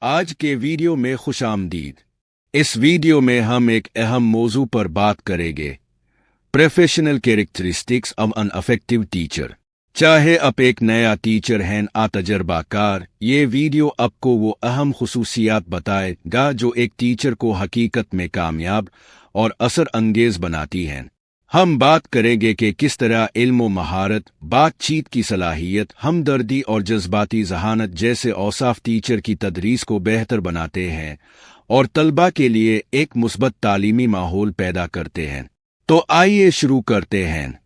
आज के वीडियो में खुश आमदीद। इस वीडियो में हम एक अहम मौजू पर बात करेंगे, professional characteristics of an effective teacher. चाहे आप एक नया टीचर हैं या तजर्बाकार, ये वीडियो आपको वो अहम खुसूसियात बताएगा जो एक टीचर को हकीकत में कामयाब और असर अंगेज बनाती हैं। हम बात करेंगे कि किस तरह इल्म व महारत, बातचीत की सलाहियत, हमदर्दी और जज्बाती जहानत जैसे औसाफ टीचर की तदरीस को बेहतर बनाते हैं और तलबा के लिए एक मुस्बत तालीमी माहौल पैदा करते हैं। तो आइए शुरू करते हैं।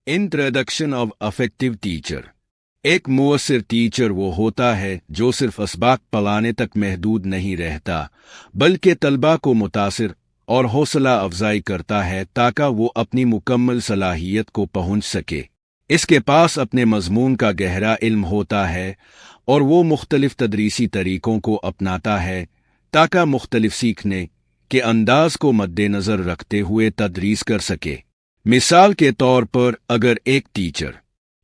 Introduction of effective teacher. एक मुअस्सिर टीचर वो होता है जो सिर्फ असबाक पढ़ाने तक महदूद नहीं रहता, बल्कि तलबा को मुतासिर और हौसला अफजाई करता है ताकि वो अपनी मुकम्मल सलाहियत को पहुंच सके। इसके पास अपने मजमून का गहरा इल्म होता है और वो मुख्तलिफ तदरीसी तरीकों को अपनाता है ताकि मुख्तलिफ सीखने के अंदाज को मद्देनज़र रखते हुए तदरीस कर सके। मिसाल के तौर पर, अगर एक टीचर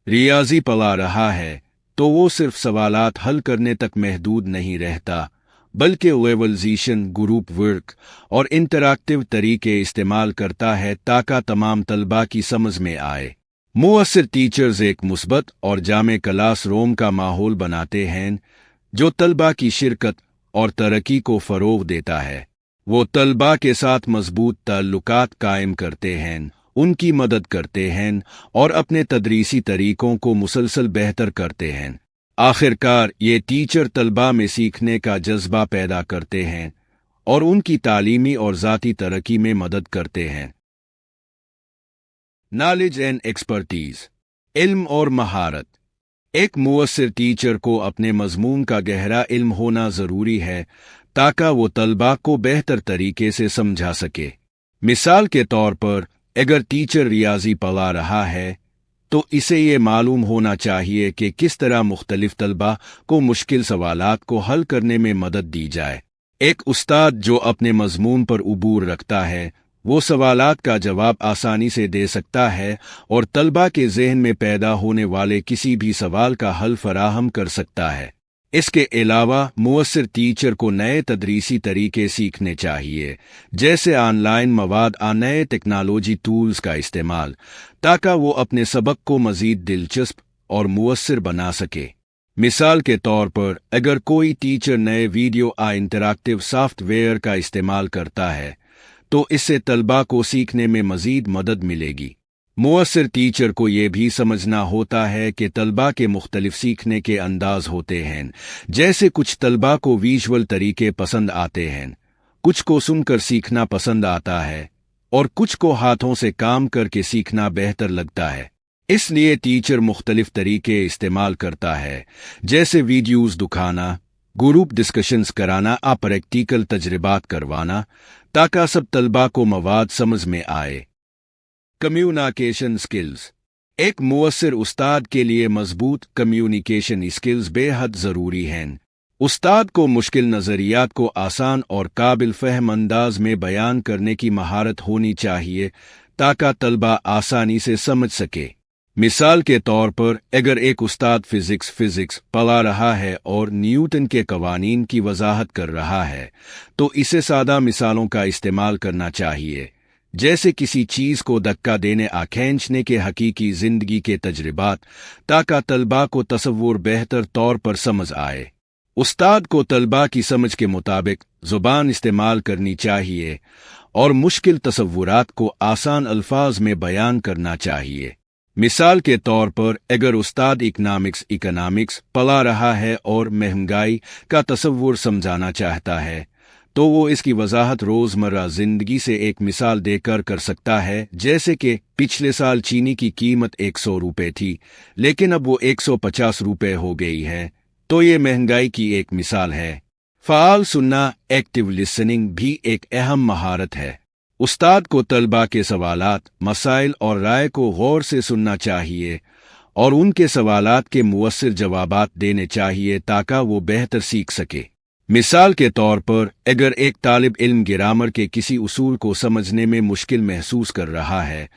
रियाजी पढ़ा रहा है तो वो सिर्फ सवालात हल करने तक महदूद नहीं रहता, बल्कि लेवलाइजेशन, ग्रुप वर्क और इंटरैक्टिव तरीके इस्तेमाल करता है ताकि तमाम तलबा की समझ में आए। मुअस्सिर टीचर्स एक मुस्बत और जामे क्लास रूम का माहौल बनाते हैं जो तलबा की शिरकत और तरक्की को फ़रोग़ देता है। वो तलबा के साथ मजबूत ताल्लुकात कायम करते हैं, उनकी मदद करते हैं और अपने तदरीसी तरीकों को मुसलसल बेहतर करते हैं। आखिरकार ये टीचर तलबा में सीखने का जज्बा पैदा करते हैं और उनकी तालीमी और ज़ाती तरक्की में मदद करते हैं। Knowledge and expertise. इल्म और महारत। एक मुअस्सिर टीचर को अपने मजमून का गहरा इल्म होना ज़रूरी है ताकि वो तलबा को बेहतर तरीके से समझा सके। मिसाल के तौर पर, अगर टीचर रियाजी पढ़ा रहा है तो इसे ये मालूम होना चाहिए कि किस तरह मुख्तलिफ तलबा को मुश्किल सवालात को हल करने में मदद दी जाए। एक उस्ताद जो अपने मजमून पर उबूर रखता है, वो सवालात का जवाब आसानी से दे सकता है और तलबा के जहन में पैदा होने वाले किसी भी सवाल का हल फराहम कर सकता है। इसके अलावा मुअस्सिर टीचर को नए तदरीसी तरीके सीखने चाहिए, जैसे ऑनलाइन मवाद और नए टेक्नोलॉजी टूल्स का इस्तेमाल, ताकि वो अपने सबक को मज़ीद दिलचस्प और मुअस्सिर बना सके। मिसाल के तौर पर, अगर कोई टीचर नए वीडियो या इंटरैक्टिव सॉफ्टवेयर का इस्तेमाल करता है तो इससे तलबा को सीखने में मज़ीद मदद मिलेगी। मुअस्सिर टीचर को ये भी समझना होता है कि तलबा के मुख्तलिफ सीखने के अंदाज होते हैं, जैसे कुछ तलबा को विजुअल तरीके पसंद आते हैं, कुछ को सुनकर सीखना पसंद आता है और कुछ को हाथों से काम करके सीखना बेहतर लगता है। इसलिए टीचर मुख्तलिफ तरीके इस्तेमाल करता है, जैसे वीडियोज़ दिखाना, ग्रुप डिस्कशंस कराना या प्रैक्टिकल तजर्बात करवाना, ताकि सब तलबा को मवाद समझ में आए। Communication skills. एक मुअस्सिर उस्ताद के लिए मजबूत कम्युनिकेशन स्किल्स बेहद ज़रूरी हैं। उस्ताद को मुश्किल नज़रियात को आसान और काबिल फ़हम अंदाज में बयान करने की महारत होनी चाहिए ताकि तलबा आसानी से समझ सके। मिसाल के तौर पर, अगर एक उस्ताद फिज़िक्स पढ़ा रहा है और न्यूटन के कवानीन की वजाहत कर रहा है तो इसे सादा मिसालों का इस्तेमाल करना चाहिए, जैसे किसी चीज़ को धक्का देने या खींचने के हकीकी ज़िंदगी के तजर्बात, ताकि तलबा को तसव्वुर बेहतर तौर पर समझ आए। उस्ताद को तलबा की समझ के मुताबिक ज़ुबान इस्तेमाल करनी चाहिए और मुश्किल तसव्वुरात को आसान अल्फाज में बयान करना चाहिए। मिसाल के तौर पर, अगर उस्ताद इकनॉमिक्स पढ़ा रहा है और महंगाई का तसव्वुर समझाना चाहता है तो वो इसकी वजाहत रोज़मर्रा ज़िंदगी से एक मिसाल देकर कर सकता है, जैसे कि पिछले साल चीनी की कीमत 100 रुपये थी लेकिन अब वो 150 रुपये हो गई है, तो ये महंगाई की एक मिसाल है। फ़ाल सुनना, एक्टिव लिसनिंग भी एक अहम महारत है। उस्ताद को तलबा के सवालात, मसाइल और राय को गौर से सुनना चाहिए और उनके सवालात के मुअस्सिर जवाबात देने चाहिए ताकि वो बेहतर सीख सके। मिसाल के तौर पर, अगर एक तालिब इल्म ग्रामर के किसी उसूल को समझने में मुश्किल महसूस कर रहा है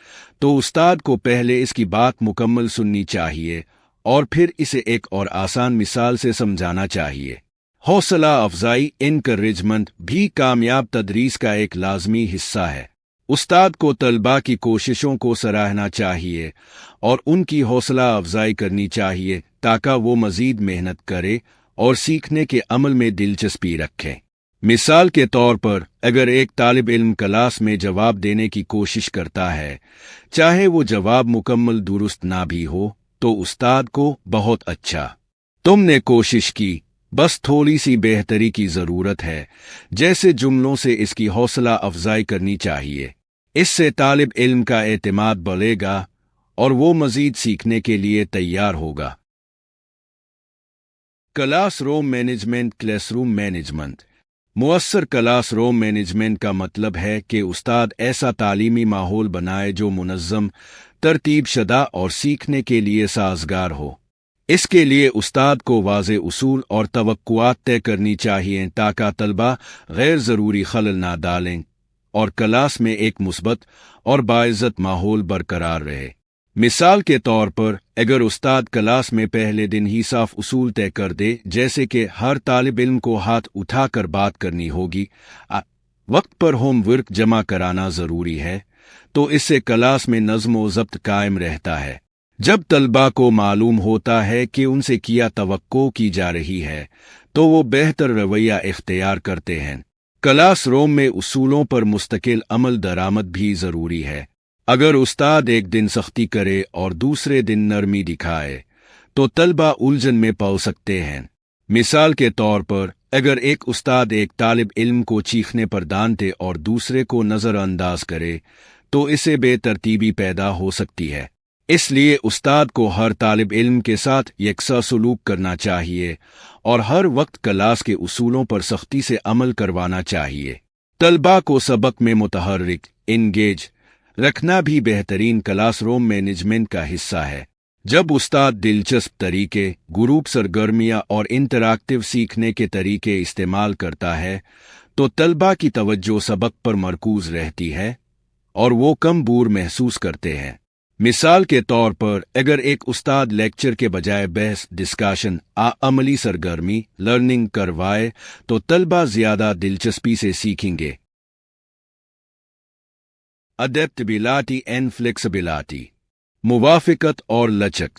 तो उस्ताद को पहले इसकी बात मुकम्मल सुननी चाहिए और फिर इसे एक और आसान मिसाल से समझाना चाहिए। हौसला अफजाई इनकरेजमेंट भी कामयाब तदरीस का एक लाजमी हिस्सा है। उस्ताद को तलबा की कोशिशों को सराहना चाहिए और उनकी हौसला अफजाई करनी चाहिए ताकि वो मज़ीद मेहनत करे और सीखने के अमल में दिलचस्पी रखें। मिसाल के तौर पर, अगर एक तालिब इल्म क्लास में जवाब देने की कोशिश करता है, चाहे वो जवाब मुकम्मल दुरुस्त ना भी हो, तो उस्ताद को बहुत अच्छा, तुमने कोशिश की, बस थोड़ी सी बेहतरी की ज़रूरत है, जैसे जुमलों से इसकी हौसला अफजाई करनी चाहिए। इससे तालिब इल्म का एतमाद बढ़ेगा और वो मज़ीद सीखने के लिए तैयार होगा। Classroom management. क्लासरूम मैनेजमेंट मुअस्सर क्लासरूम मैनेजमेंट का मतलब है कि उस्ताद ऐसा तालीमी माहौल बनाए जो मुनज़्ज़म, तरतीब शुदा और सीखने के लिए साज़गार हो। इसके लिए उस्ताद को वाज़े उसूल और तवक्कुआत तय करनी चाहिए ताकि तलबा गैर ज़रूरी खलल ना डालें और क्लास में एक मुस्बत और बाइज़्ज़त माहौल बरकरार रहे। मिसाल के तौर पर, अगर उस्ताद क्लास में पहले दिन ही साफ उसूल तय कर दे, जैसे कि हर तालिब इल्म को हाथ उठाकर बात करनी होगी, वक्त पर होमवर्क जमा कराना ज़रूरी है, तो इससे क्लास में नज़्म व ज़ब्त कायम रहता है। जब तलबा को मालूम होता है कि उनसे किया तवक्को की जा रही है, तो वो बेहतर रवैया इख्तियार करते हैं। क्लासरूम में उसूलों पर मुस्तकिल अमल दरामद भी ज़रूरी है। अगर उस्ताद एक दिन सख्ती करे और दूसरे दिन नरमी दिखाए, तो तलबा उलझन में पड़ सकते हैं। मिसाल के तौर पर, अगर एक उस्ताद एक तालिब इल्म को चीखने पर डांटे और दूसरे को नज़रअंदाज करे, तो इससे बेतरतीबी पैदा हो सकती है। इसलिए उस्ताद को हर तालिब इल्म के साथ यकसा सलूक करना चाहिए और हर वक्त क्लास के उसूलों पर सख्ती से अमल करवाना चाहिए। तलबा को सबक में मुतहर्रिक, इंगेज रखना भी बेहतरीन क्लासरूम मैनेजमेंट का हिस्सा है। जब उस्ताद दिलचस्प तरीके, ग्रुप सरगर्मियाँ और इंटरैक्टिव सीखने के तरीके इस्तेमाल करता है, तो तलबा की तवज्जो सबक पर मरकूज रहती है और वो कम बोर महसूस करते हैं। मिसाल के तौर पर, अगर एक उस्ताद लेक्चर के बजाय बहस, डिस्कशन, अमली सरगर्मी, लर्निंग करवाए, तो तलबा ज़्यादा दिलचस्पी से सीखेंगे। Adaptability and flexibility. मुवाफ़िकत और लचक।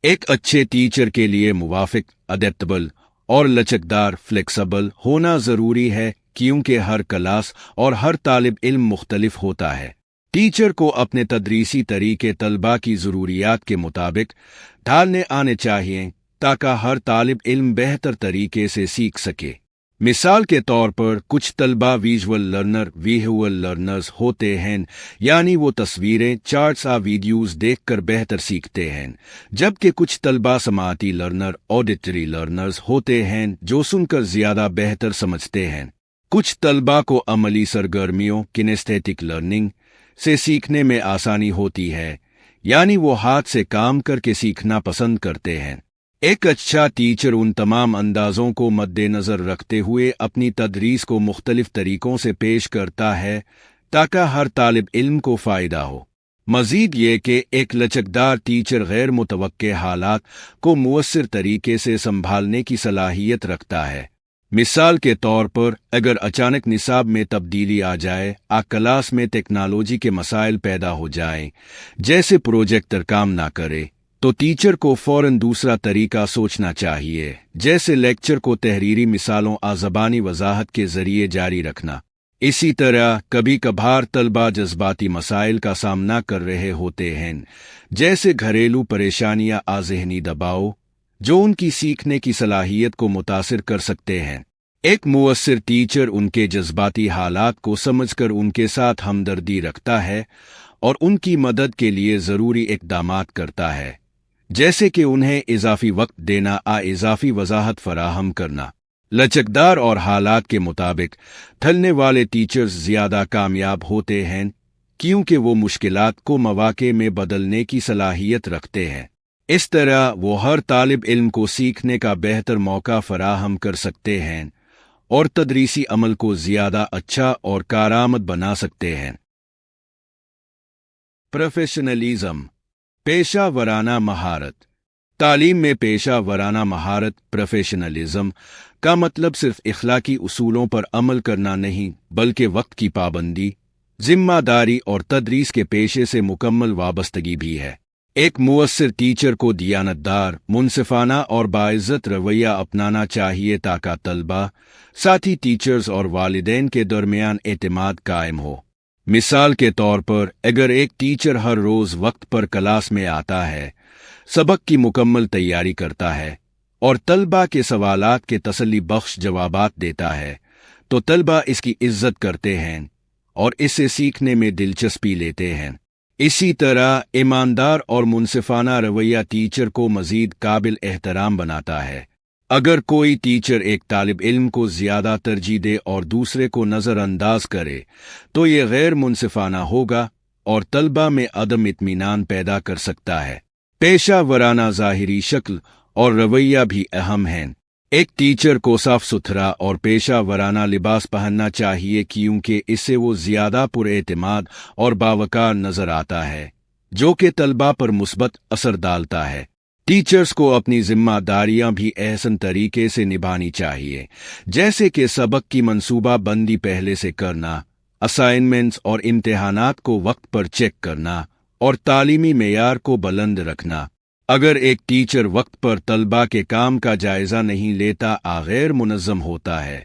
एक अच्छे टीचर के लिए मुवाफ़िक, अडेप्टेबल और लचकदार, फ्लेक्सिबल होना ज़रूरी है, क्योंकि हर क्लास और हर तालिब इल्म मुख्तलिफ होता है। टीचर को अपने तदरीसी तरीके तलबा की ज़रूरियात के मुताबिक ढालने आने चाहिए ताकि हर तालिब इल्म बेहतर तरीके से सीख सके। मिसाल के तौर पर, कुछ तलबा विजुअल लर्नर्स होते हैं, यानी वो तस्वीरें, चार्ट्स या वीडियोस देखकर बेहतर सीखते हैं, जबकि कुछ तलबा समाती लर्नर, ऑडिटरी लर्नर्स होते हैं, जो सुनकर ज़्यादा बेहतर समझते हैं। कुछ तलबा को अमली सरगर्मियों, किनेस्थेटिक लर्निंग से सीखने में आसानी होती है, यानी वो हाथ से काम करके सीखना पसंद करते हैं। एक अच्छा टीचर उन तमाम अंदाज़ों को मद्देनज़र रखते हुए अपनी तदरीस को मुख्तलिफ तरीकों से पेश करता है ताकि हर तालिब इल्म को फ़ायदा हो। मज़ीद ये कि एक लचकदार टीचर गैर मुतवक्के हालात को मुअस्सिर तरीके से संभालने की सलाहियत रखता है। मिसाल के तौर पर, अगर अचानक निसाब में तब्दीली आ जाए, क्लास में टेक्नोलॉजी के मसाइल पैदा हो जाएं, जैसे प्रोजेक्टर काम ना करे, तो टीचर को फ़ौरन दूसरा तरीका सोचना चाहिए, जैसे लेक्चर को तहरीरी मिसालों आ ज़बानी वजाहत के ज़रिए जारी रखना। इसी तरह कभी कभार तलबा जज्बाती मसाइल का सामना कर रहे होते हैं, जैसे घरेलू परेशानियाँ आ ज़हनी दबाव, जो उनकी सीखने की सलाहियत को मुतासिर कर सकते हैं। एक मुअस्सिर टीचर उनके जज्बाती हालात को समझकर उनके साथ हमदर्दी रखता है और उनकी मदद के लिए ज़रूरी इक़दामात करता है, जैसे कि उन्हें इजाफ़ी वक्त देना, इजाफ़ी वजाहत फराहम करना। लचकदार और हालात के मुताबिक ढलने वाले टीचर्स ज़्यादा कामयाब होते हैं, क्योंकि वो मुश्किलात को मौक़े में बदलने की सलाहियत रखते हैं। इस तरह वो हर तालिब इल्म को सीखने का बेहतर मौका फराहम कर सकते हैं और तदरीसी अमल को ज़्यादा अच्छा और कारआमद बना सकते हैं। प्रोफेशनलिज्म, पेशा वराना महारत। تعلیم میں پیشہ ورانہ مہارت پروفیشنلزم کا مطلب صرف اخلاقی اصولوں پر عمل کرنا نہیں بلکہ وقت کی پابندی، ذمہ داری اور تدریس کے پیشے سے مکمل وابستگی بھی ہے۔ ایک مؤثر ٹیچر کو دیانتدار، منصفانہ اور باعزت رویہ اپنانا چاہیے تاکہ طلبہ، ساتھی ٹیچرز اور والدین کے درمیان اعتماد قائم ہو۔ مثال کے طور پر اگر ایک ٹیچر ہر روز وقت پر کلاس میں آتا ہے، سبق کی مکمل تیاری کرتا ہے اور طلبہ کے سوالات کے تسلی بخش جوابات دیتا ہے تو طلبہ اس کی عزت کرتے ہیں اور اس سے سیکھنے میں دلچسپی لیتے ہیں۔ اسی طرح ایماندار اور منصفانہ رویہ ٹیچر کو مزید قابل احترام بناتا ہے۔ اگر کوئی ٹیچر ایک طالب علم کو زیادہ ترجیح دے اور دوسرے کو نظر انداز کرے تو یہ غیر منصفانہ ہوگا اور طلبہ میں عدم اطمینان پیدا کر سکتا ہے۔ پیشہ ورانہ ظاہری شکل اور رویہ بھی اہم ہیں۔ ایک ٹیچر کو صاف ستھرا اور پیشہ ورانہ لباس پہننا چاہیے کیونکہ اس سے وہ زیادہ پر اعتماد اور باوقار نظر آتا ہے، جو کہ طلبہ پر مثبت اثر ڈالتا ہے۔ ٹیچرز کو اپنی ذمہ داریاں بھی احسن طریقے سے نبھانی چاہیے، جیسے کہ سبق کی منصوبہ بندی پہلے سے کرنا، اسائنمنٹس اور امتحانات کو وقت پر چیک کرنا اور تعلیمی معیار کو بلند رکھنا۔ اگر ایک ٹیچر وقت پر طلبہ کے کام کا جائزہ نہیں لیتا یا غیر منظم ہوتا ہے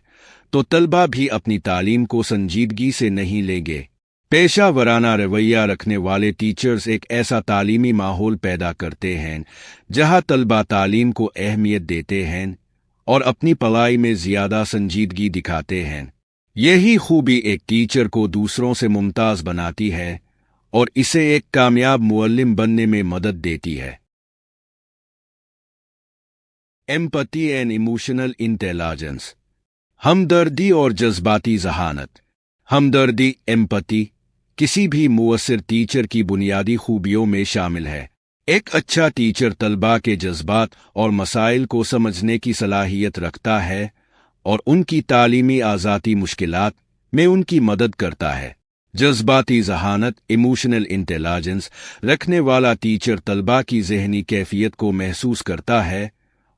تو طلبہ بھی اپنی تعلیم کو سنجیدگی سے نہیں لیں گے۔ پیشہ ورانہ رویہ رکھنے والے ٹیچرز ایک ایسا تعلیمی ماحول پیدا کرتے ہیں جہاں طلبہ تعلیم کو اہمیت دیتے ہیں اور اپنی پڑھائی میں زیادہ سنجیدگی دکھاتے ہیں۔ یہی خوبی ایک ٹیچر کو دوسروں سے ممتاز بناتی ہے اور اسے ایک کامیاب معلم بننے میں مدد دیتی ہے۔ ایمپتھی اینڈ ایموشنل انٹیلیجنس، ہمدردی اور جذباتی ذہانت۔ ہمدردی ایمپتھی کسی بھی مؤثر ٹیچر کی بنیادی خوبیوں میں شامل ہے۔ ایک اچھا ٹیچر طلباء کے جذبات اور مسائل کو سمجھنے کی صلاحیت رکھتا ہے اور ان کی تعلیمی آزادی مشکلات میں ان کی مدد کرتا ہے۔ جذباتی ذہانت ایموشنل انٹیلیجنس رکھنے والا ٹیچر طلباء کی ذہنی کیفیت کو محسوس کرتا ہے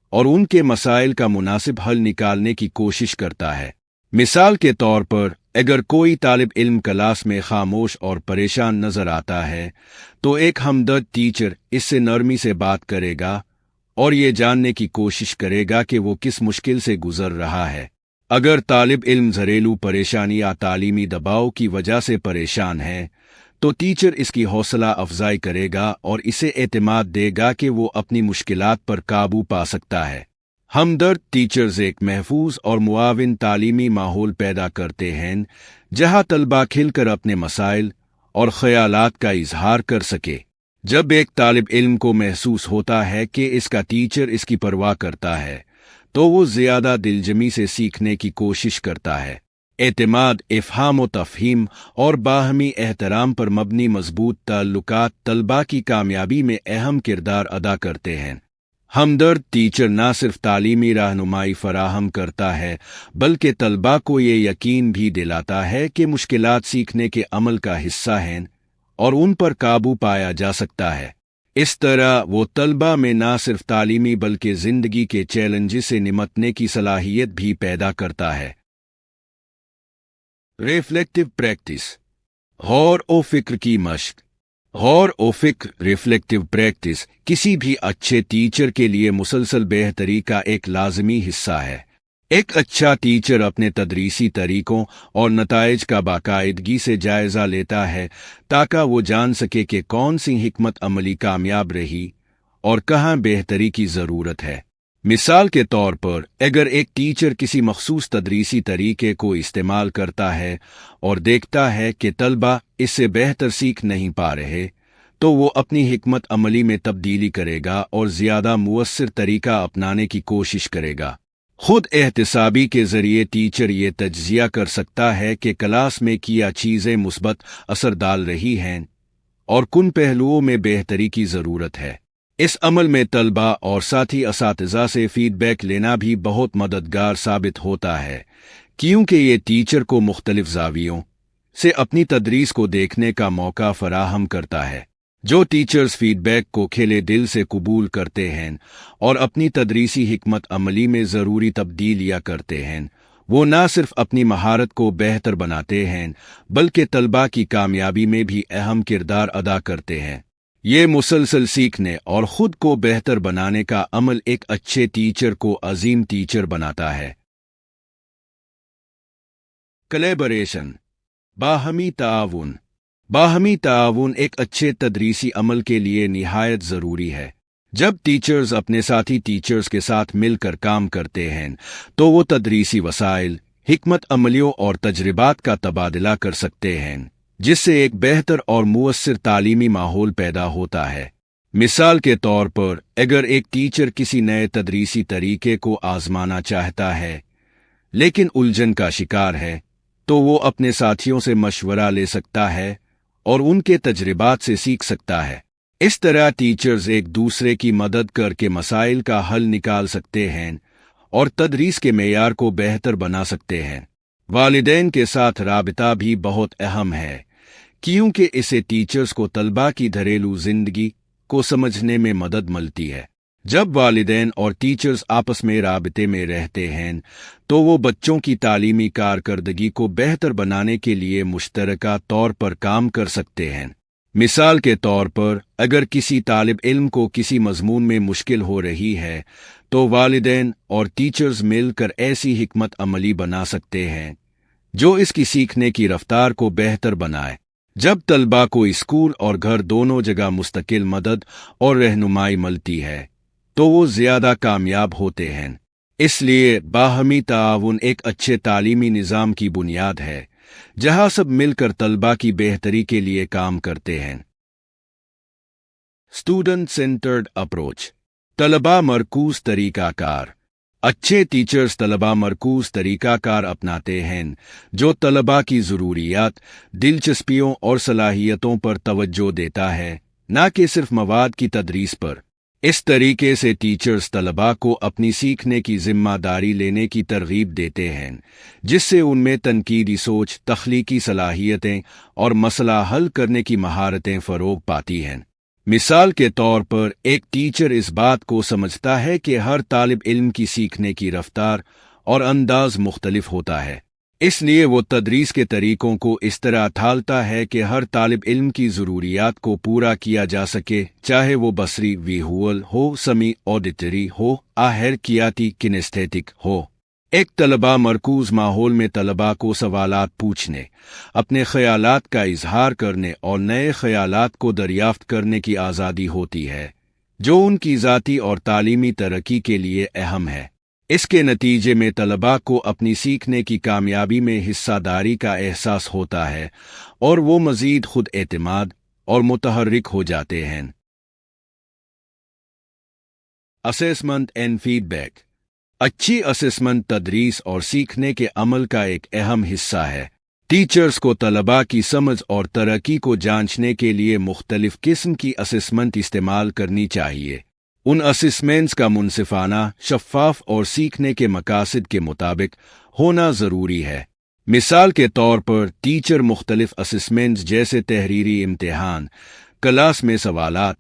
اور ان کے مسائل کا مناسب حل نکالنے کی کوشش کرتا ہے۔ مثال کے طور پر اگر کوئی طالب علم کلاس میں خاموش اور پریشان نظر آتا ہے تو ایک ہمدرد ٹیچر اس سے نرمی سے بات کرے گا اور یہ جاننے کی کوشش کرے گا کہ وہ کس مشکل سے گزر رہا ہے۔ اگر طالب علم گھریلو پریشانی یا تعلیمی دباؤ کی وجہ سے پریشان ہے تو ٹیچر اس کی حوصلہ افزائی کرے گا اور اسے اعتماد دے گا کہ وہ اپنی مشکلات پر قابو پا سکتا ہے۔ ہمدرد ٹیچرز ایک محفوظ اور معاون تعلیمی ماحول پیدا کرتے ہیں جہاں طلباء کھل کر اپنے مسائل اور خیالات کا اظہار کر سکے۔ جب ایک طالب علم کو محسوس ہوتا ہے کہ اس کا ٹیچر اس کی پرواہ کرتا ہے تو وہ زیادہ دلجمی سے سیکھنے کی کوشش کرتا ہے۔ اعتماد، افہام و تفہیم اور باہمی احترام پر مبنی مضبوط تعلقات طلباء کی کامیابی میں اہم کردار ادا کرتے ہیں۔ ہمدرد ٹیچر نہ صرف تعلیمی رہنمائی فراہم کرتا ہے بلکہ طلباء کو یہ یقین بھی دلاتا ہے کہ مشکلات سیکھنے کے عمل کا حصہ ہیں اور ان پر قابو پایا جا سکتا ہے۔ اس طرح وہ طلباء میں نہ صرف تعلیمی بلکہ زندگی کے چیلنجز سے نمٹنے کی صلاحیت بھی پیدا کرتا ہے۔ ریفلیکٹیو پریکٹس، غور و فکر کی مشق۔ غور و فکر ریفلیکٹیو پریکٹس کسی بھی اچھے ٹیچر کے لیے مسلسل بہتری کا ایک لازمی حصہ ہے۔ ایک اچھا ٹیچر اپنے تدریسی طریقوں اور نتائج کا باقاعدگی سے جائزہ لیتا ہے تاکہ وہ جان سکے کہ کون سی حکمت عملی کامیاب رہی اور کہاں بہتری کی ضرورت ہے۔ مثال کے طور پر اگر ایک ٹیچر کسی مخصوص تدریسی طریقے کو استعمال کرتا ہے اور دیکھتا ہے کہ طلبہ اس سے بہتر سیکھ نہیں پا رہے تو وہ اپنی حکمت عملی میں تبدیلی کرے گا اور زیادہ مؤثر طریقہ اپنانے کی کوشش کرے گا۔ خود احتسابی کے ذریعے ٹیچر یہ تجزیہ کر سکتا ہے کہ کلاس میں کیا چیزیں مثبت اثر ڈال رہی ہیں اور کن پہلوؤں میں بہتری کی ضرورت ہے۔ اس عمل میں طلباء اور ساتھی اساتذہ سے فیڈ بیک لینا بھی بہت مددگار ثابت ہوتا ہے کیونکہ یہ ٹیچر کو مختلف زاویوں سے اپنی تدریس کو دیکھنے کا موقع فراہم کرتا ہے۔ جو ٹیچرز فیڈ بیک کو کھلے دل سے قبول کرتے ہیں اور اپنی تدریسی حکمت عملی میں ضروری تبدیلیاں کرتے ہیں، وہ نہ صرف اپنی مہارت کو بہتر بناتے ہیں بلکہ طلباء کی کامیابی میں بھی اہم کردار ادا کرتے ہیں۔ یہ مسلسل سیکھنے اور خود کو بہتر بنانے کا عمل ایک اچھے ٹیچر کو عظیم ٹیچر بناتا ہے۔ کلیبریشن، باہمی تعاون۔ باہمی تعاون ایک اچھے تدریسی عمل کے لیے نہایت ضروری ہے۔ جب ٹیچرز اپنے ساتھی ٹیچرز کے ساتھ مل کر کام کرتے ہیں تو وہ تدریسی وسائل، حکمت عملیوں اور تجربات کا تبادلہ کر سکتے ہیں، جس سے ایک بہتر اور مؤثر تعلیمی ماحول پیدا ہوتا ہے۔ مثال کے طور پر، اگر ایک ٹیچر کسی نئے تدریسی طریقے کو آزمانا چاہتا ہے لیکن الجھن کا شکار ہے، تو وہ اپنے ساتھیوں سے مشورہ لے سکتا ہے اور ان کے تجربات سے سیکھ سکتا ہے۔ اس طرح ٹیچرز ایک دوسرے کی مدد کر کے مسائل کا حل نکال سکتے ہیں اور تدریس کے معیار کو بہتر بنا سکتے ہیں۔ والدین کے ساتھ رابطہ بھی بہت اہم ہے، کیونکہ اسے ٹیچرز کو طلباء کی گھریلو زندگی کو سمجھنے میں مدد ملتی ہے۔ جب والدین اور ٹیچرز آپس میں رابطے میں رہتے ہیں تو وہ بچوں کی تعلیمی کارکردگی کو بہتر بنانے کے لیے مشترکہ طور پر کام کر سکتے ہیں۔ مثال کے طور پر، اگر کسی طالب علم کو کسی مضمون میں مشکل ہو رہی ہے تو والدین اور ٹیچرز مل کر ایسی حکمت عملی بنا سکتے ہیں جو اس کی سیکھنے کی رفتار کو بہتر بنائے۔ جب طلباء کو اسکول اور گھر دونوں جگہ مستقل مدد اور رہنمائی ملتی ہے تو وہ زیادہ کامیاب ہوتے ہیں۔ اس لیے باہمی تعاون ایک اچھے تعلیمی نظام کی بنیاد ہے، جہاں سب مل کر طلباء کی بہتری کے لیے کام کرتے ہیں۔ اسٹوڈنٹ سینٹرڈ اپروچ، طلباء مرکوز طریقہ کار۔ اچھے ٹیچرز طلباء مرکوز طریقہ کار اپناتے ہیں جو طلباء کی ضروریات، دلچسپیوں اور صلاحیتوں پر توجہ دیتا ہے، نہ کہ صرف مواد کی تدریس پر۔ اس طریقے سے ٹیچرز طلباء کو اپنی سیکھنے کی ذمہ داری لینے کی ترغیب دیتے ہیں، جس سے ان میں تنقیدی سوچ، تخلیقی صلاحیتیں اور مسئلہ حل کرنے کی مہارتیں فروغ پاتی ہیں۔ مثال کے طور پر، ایک ٹیچر اس بات کو سمجھتا ہے کہ ہر طالب علم کی سیکھنے کی رفتار اور انداز مختلف ہوتا ہے، اس لیے وہ تدریس کے طریقوں کو اس طرح ڈھالتا ہے کہ ہر طالب علم کی ضروریات کو پورا کیا جا سکے، چاہے وہ بصری ویژول ہو، سمیع آڈیٹری ہو، حرکیاتی کنیستھیٹک ہو۔ ایک طلباء مرکوز ماحول میں طلباء کو سوالات پوچھنے، اپنے خیالات کا اظہار کرنے اور نئے خیالات کو دریافت کرنے کی آزادی ہوتی ہے، جو ان کی ذاتی اور تعلیمی ترقی کے لیے اہم ہے۔ اس کے نتیجے میں طلباء کو اپنی سیکھنے کی کامیابی میں حصہ داری کا احساس ہوتا ہے اور وہ مزید خود اعتماد اور متحرک ہو جاتے ہیں۔ اسیسمنٹ اینڈ فیڈ بیک، اچھی اسیسمنٹ تدریس اور سیکھنے کے عمل کا ایک اہم حصہ ہے۔ ٹیچرز کو طلباء کی سمجھ اور ترقی کو جانچنے کے لیے مختلف قسم کی اسیسمنٹ استعمال کرنی چاہیے۔ ان اسیسمنٹس کا منصفانہ، شفاف اور سیکھنے کے مقاصد کے مطابق ہونا ضروری ہے۔ مثال کے طور پر، ٹیچر مختلف اسیسمنٹس جیسے تحریری امتحان، کلاس میں سوالات،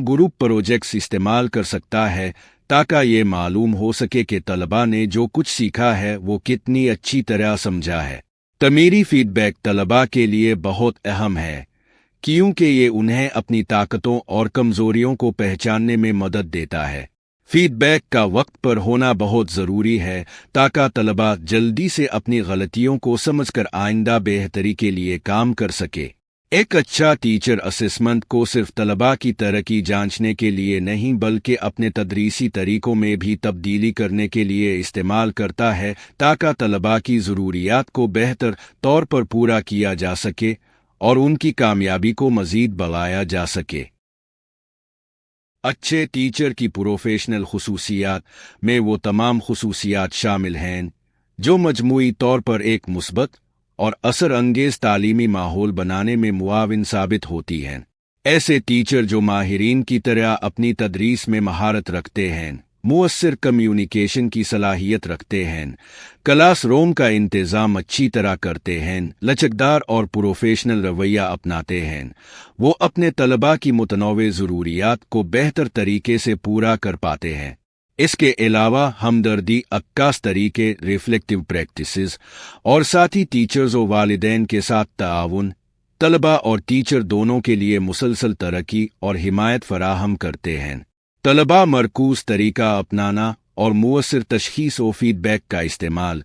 گروپ پروجیکٹس استعمال کر سکتا ہے تاکہ یہ معلوم ہو سکے کہ طلباء نے جو کچھ سیکھا ہے وہ کتنی اچھی طرح سمجھا ہے۔ تعمیری فیڈ بیک طلباء کے لیے بہت اہم ہے، کیونکہ یہ انہیں اپنی طاقتوں اور کمزوریوں کو پہچاننے میں مدد دیتا ہے۔ فیڈ بیک کا وقت پر ہونا بہت ضروری ہے تاکہ طلباء جلدی سے اپنی غلطیوں کو سمجھ کر آئندہ بہتری کے لیے کام کر سکے۔ ایک اچھا ٹیچر اسیسمنٹ کو صرف طلباء کی ترقی جانچنے کے لیے نہیں بلکہ اپنے تدریسی طریقوں میں بھی تبدیلی کرنے کے لیے استعمال کرتا ہے تاکہ طلباء کی ضروریات کو بہتر طور پر پورا کیا جا سکے اور ان کی کامیابی کو مزید بڑھایا جا سکے۔ اچھے ٹیچر کی پروفیشنل خصوصیات میں وہ تمام خصوصیات شامل ہیں جو مجموعی طور پر ایک مثبت اور اثر انگیز تعلیمی ماحول بنانے میں معاون ثابت ہوتی ہیں۔ ایسے ٹیچر جو ماہرین کی طرح اپنی تدریس میں مہارت رکھتے ہیں، मुअस्सिर कम्युनिकेशन की सलाहियत रखते हैं, क्लास रूम का इंतज़ाम अच्छी तरह करते हैं, लचकदार और प्रोफेशनल रवैया अपनाते हैं। वो अपने तलबा की मुतनव्वे ज़रूरियात को बेहतर तरीके से पूरा कर पाते हैं। इसके अलावा हमदर्दी, अक्कास तरीके, रिफ्लेक्टिव प्रैक्टिसेस और साथी टीचर्स और वालिदैन के साथ ताआवुन तलबा और टीचर दोनों के लिए मुसलसल तरक्की और हिमायत फराहम करते हैं। तलबा मरकूज़ तरीका अपनाना और मुअस्सिर तशख़ीस और फीडबैक का इस्तेमाल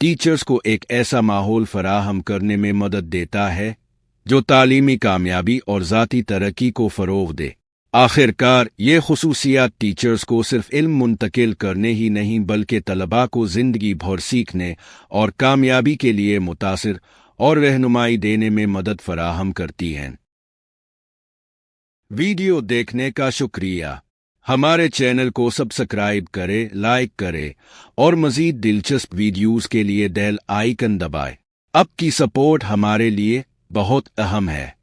टीचर्स को एक ऐसा माहौल फराहम करने में मदद देता है जो तालीमी कामयाबी और ज़ाती तरक्की को फ़रोग़ दे। आखिरकार ये खुसूसियात टीचर्स को सिर्फ इल्म मुंतकिल करने ही नहीं बल्कि तलबा को ज़िंदगी भर सीखने और कामयाबी के लिए मुतासिर और रहनुमाई देने में मदद फराहम करती हैं। वीडियो देखने का शुक्रिया। हमारे चैनल को सब्सक्राइब करें, लाइक करें और मज़ीद दिलचस्प वीडियोज़ के लिए बेल आइकन दबाएं। आपकी सपोर्ट हमारे लिए बहुत अहम है।